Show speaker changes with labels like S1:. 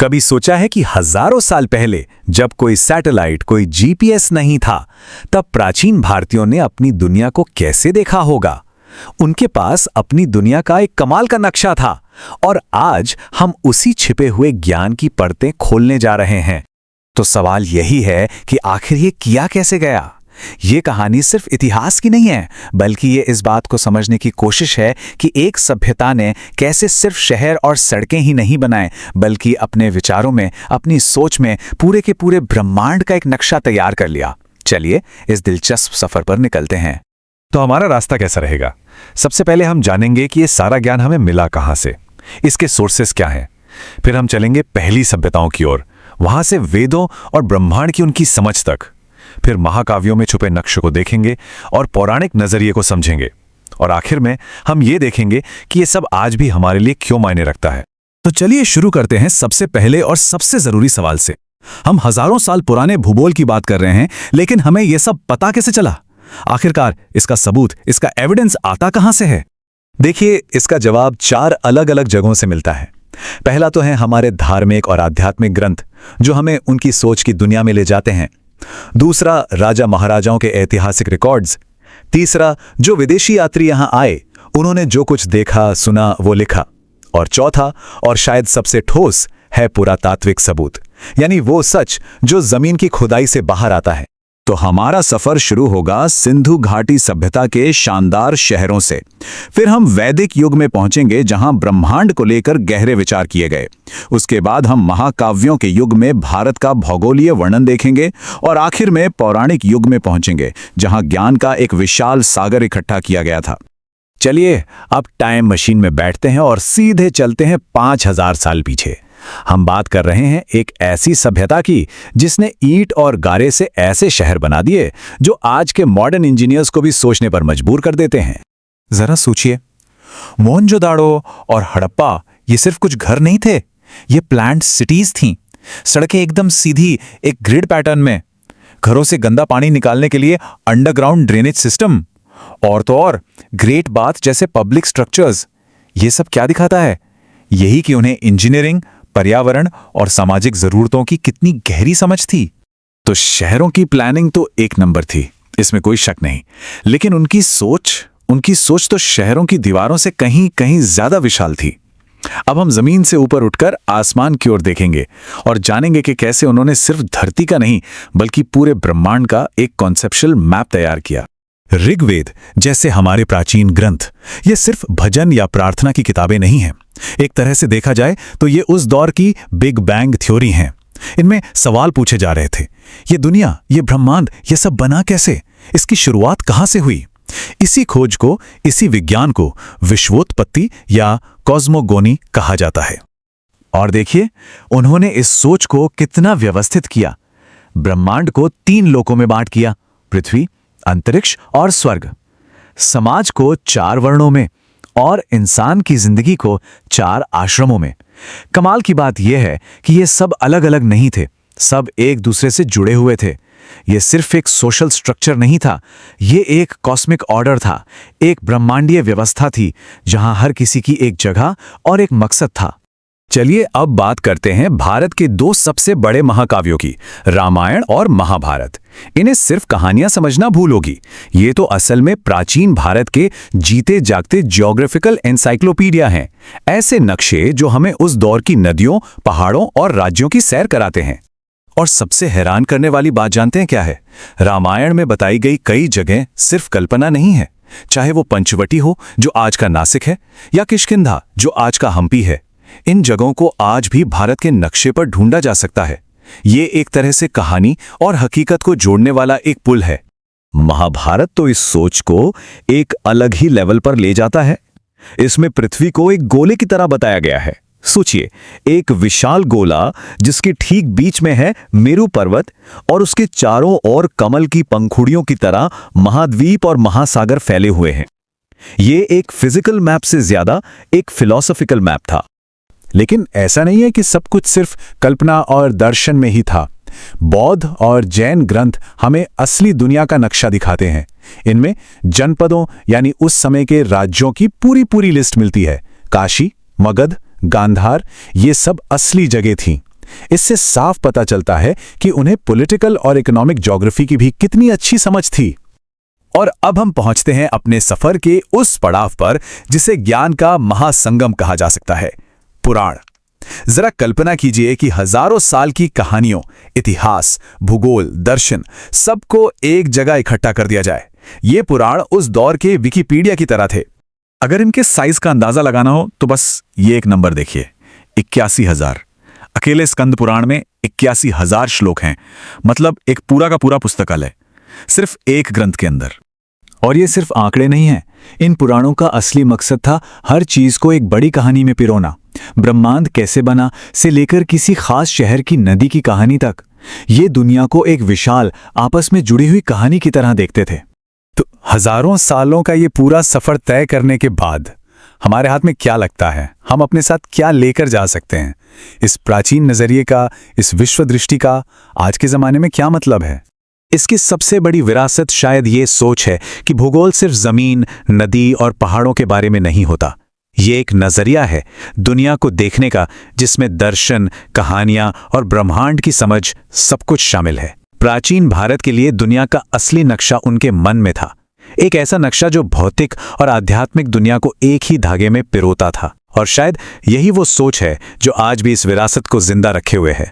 S1: कभी सोचा है कि हजारों साल पहले जब कोई सैटेलाइट, कोई जीपीएस नहीं था, तब प्राचीन भारतीयों ने अपनी दुनिया को कैसे देखा होगा? उनके पास अपनी दुनिया का एक कमाल का नक्शा था और आज हम उसी छिपे हुए ज्ञान की परतें खोलने जा रहे हैं। तो सवाल यही है कि आखिर ये किया कैसे गया? ये कहानी सिर्फ इतिहास की नहीं है, बल्कि ये इस बात को समझने की कोशिश है कि एक सभ्यता ने कैसे सिर्फ शहर और सड़कें ही नहीं बनाए, बल्कि अपने विचारों में, अपनी सोच में पूरे के पूरे ब्रह्मांड का एक नक्शा तैयार कर लिया। चलिए इस दिलचस्प सफर पर निकलते हैं।
S2: तो हमारा रास्ता कैसा रहेगा? सबसे पहले हम जानेंगे कि ये सारा ज्ञान हमें मिला कहाँ से, इसके सोर्सेस क्या हैं। फिर हम चलेंगे पहली सभ्यताओं की ओर, वहां से वेदों और ब्रह्मांड की उनकी समझ तक। फिर महाकाव्यों में छुपे नक्शे को देखेंगे और पौराणिक नजरिए को समझेंगे। और आखिर में हम ये देखेंगे कि ये सब आज भी हमारे लिए क्यों मायने रखता है।
S1: तो चलिए शुरू करते हैं सबसे पहले और सबसे जरूरी सवाल से। हम हजारों साल पुराने भूगोल की बात कर रहे हैं, लेकिन हमें यह सब पता कैसे चला? आखिरकार इसका सबूत, इसका एविडेंस आता कहां से है? देखिए, इसका जवाब 4 अलग अलग जगहों से मिलता है। पहला तो है हमारे धार्मिक और आध्यात्मिक ग्रंथ, जो हमें उनकी सोच की दुनिया में ले जाते हैं। दूसरा, राजा महाराजाओं के ऐतिहासिक रिकॉर्ड्स। तीसरा, जो विदेशी यात्री यहां आए, उन्होंने जो कुछ देखा, सुना, वो लिखा। और चौथा, और शायद सबसे ठोस, है पुरातात्विक सबूत, यानी वो सच जो जमीन की खुदाई से बाहर आता है। तो हमारा सफर शुरू होगा सिंधु घाटी सभ्यता के शानदार शहरों से। फिर हम वैदिक युग में पहुंचेंगे, जहां ब्रह्मांड को लेकर गहरे विचार किए गए। उसके बाद हम महाकाव्यों के युग में भारत का भौगोलिक वर्णन देखेंगे और आखिर में पौराणिक युग में पहुंचेंगे, जहां ज्ञान का एक विशाल सागर इकट्ठा किया गया था। चलिए अब टाइम मशीन में बैठते हैं और सीधे चलते हैं 5000 साल पीछे। हम बात कर रहे हैं एक ऐसी सभ्यता की जिसने ईंट और गारे से ऐसे शहर बना दिए जो आज के मॉडर्न इंजीनियर्स को भी सोचने पर मजबूर कर देते हैं। जरा सोचिए, मोहनजोदाड़ो और हड़प्पा ये सिर्फ कुछ घर नहीं थे, ये प्लान्ड सिटीज थीं। सड़कें एकदम सीधी, एक ग्रिड पैटर्न में। घरों से गंदा पानी निकालने के लिए अंडरग्राउंड ड्रेनेज सिस्टम। और तो और ग्रेट बाथ जैसे पब्लिक स्ट्रक्चर्स। ये सब क्या दिखाता है? यही कि उन्हें इंजीनियरिंग, पर्यावरण और सामाजिक जरूरतों की कितनी गहरी समझ थी। तो शहरों की प्लानिंग तो एक नंबर थी, इसमें कोई शक नहीं। लेकिन उनकी सोच तो शहरों की दीवारों से कहीं कहीं ज्यादा विशाल थी। अब हम जमीन से ऊपर उठकर आसमान की ओर देखेंगे और जानेंगे कि कैसे उन्होंने सिर्फ धरती का नहीं, बल्कि पूरे ब्रह्मांड का एक कॉन्सेप्चुअल मैप तैयार किया। ऋग्वेद जैसे हमारे प्राचीन ग्रंथ ये सिर्फ भजन या प्रार्थना की किताबें नहीं हैं। एक तरह से देखा जाए तो ये उस दौर की बिग बैंग थ्योरी हैं। इनमें सवाल पूछे जा रहे थे, ये दुनिया, ये ब्रह्मांड, ये सब बना कैसे? इसकी शुरुआत कहां से हुई? इसी खोज को, इसी विज्ञान को विश्वोत्पत्ति या कॉस्मोगोनी कहा जाता है। और देखिए, उन्होंने इस सोच को कितना व्यवस्थित किया। ब्रह्मांड को 3 लोकों में बांट किया, पृथ्वी, अंतरिक्ष और स्वर्ग। समाज को 4 वर्णों में और इंसान की जिंदगी को 4 आश्रमों में। कमाल की बात यह है कि ये सब अलग अलग नहीं थे, सब एक दूसरे से जुड़े हुए थे। ये सिर्फ एक सोशल स्ट्रक्चर नहीं था, ये एक कॉस्मिक ऑर्डर था, एक ब्रह्मांडीय व्यवस्था थी जहां हर किसी की एक जगह और एक मकसद था। चलिए अब बात करते हैं भारत के 2 सबसे बड़े महाकाव्यों की, रामायण और महाभारत। इन्हें सिर्फ कहानियां समझना भूल होगी, ये तो असल में प्राचीन भारत के जीते जागते जियोग्राफिकल एनसाइक्लोपीडिया हैं। ऐसे नक्शे जो हमें उस दौर की नदियों, पहाड़ों और राज्यों की सैर कराते हैं। और सबसे हैरान करने वाली बात जानते हैं क्या है? रामायण में बताई गई कई जगह सिर्फ कल्पना नहीं है। चाहे वो पंचवटी हो जो आज का नासिक है, या किष्किंधा जो आज का हम्पी है, इन जगहों को आज भी भारत के नक्शे पर ढूंढा जा सकता है। ये एक तरह से कहानी और हकीकत को जोड़ने वाला एक पुल है। महाभारत तो इस सोच को एक अलग ही लेवल पर ले जाता है। इसमें पृथ्वी को एक गोले की तरह बताया गया है। सोचिए, एक विशाल गोला जिसके ठीक बीच में है मेरू पर्वत और उसके चारों ओर कमल की पंखुड़ियों की तरह महाद्वीप और महासागर फैले हुए हैं। ये एक फिजिकल मैप से ज्यादा एक फिलॉसॉफिकल मैप था। लेकिन ऐसा नहीं है कि सब कुछ सिर्फ कल्पना और दर्शन में ही था। बौद्ध और जैन ग्रंथ हमें असली दुनिया का नक्शा दिखाते हैं। इनमें जनपदों यानी उस समय के राज्यों की पूरी लिस्ट मिलती है। काशी, मगध, गांधार, ये सब असली जगह थीं।
S2: इससे साफ पता चलता है कि उन्हें पॉलिटिकल और इकोनॉमिक ज्योग्राफी की भी कितनी अच्छी समझ थी।
S1: और अब हम पहुंचते हैं अपने सफर के उस पड़ाव पर जिसे ज्ञान का महासंगम कहा जा सकता है, पुराण। जरा कल्पना कीजिए कि हजारों साल की कहानियों, इतिहास, भूगोल, दर्शन सबको एक जगह इकट्ठा कर दिया जाए। ये पुराण उस दौर के विकिपीडिया की तरह थे। अगर इनके साइज का अंदाजा लगाना हो तो बस ये एक नंबर देखिए, 81,000। अकेले स्कंद पुराण में 81,000 श्लोक हैं, मतलब एक पूरा का पूरा पुस्तकालय सिर्फ एक ग्रंथ के अंदर।
S3: और ये सिर्फ आंकड़े नहीं हैं। इन पुराणों का असली मकसद था हर चीज को एक बड़ी कहानी में पिरोना। ब्रह्मांड कैसे बना से लेकर किसी खास शहर की नदी की कहानी तक, ये दुनिया को एक विशाल आपस में जुड़ी हुई कहानी की तरह देखते थे।
S1: तो हजारों सालों का ये पूरा सफर तय करने के बाद हमारे हाथ में क्या लगता है, हम अपने साथ क्या लेकर जा सकते हैं? इस प्राचीन नजरिए का, इस विश्व दृष्टि का आज के जमाने में क्या मतलब है?
S3: इसकी सबसे बड़ी विरासत शायद ये सोच है कि भूगोल सिर्फ जमीन, नदी और पहाड़ों के बारे में नहीं होता। ये एक नजरिया है दुनिया को देखने का, जिसमें दर्शन, कहानियां और ब्रह्मांड की समझ सब कुछ शामिल है। प्राचीन भारत के लिए दुनिया का असली नक्शा उनके मन में था, एक ऐसा नक्शा जो भौतिक और आध्यात्मिक दुनिया को एक ही धागे में पिरोता था। और शायद यही वो सोच है जो आज भी इस विरासत को जिंदा रखे हुए है।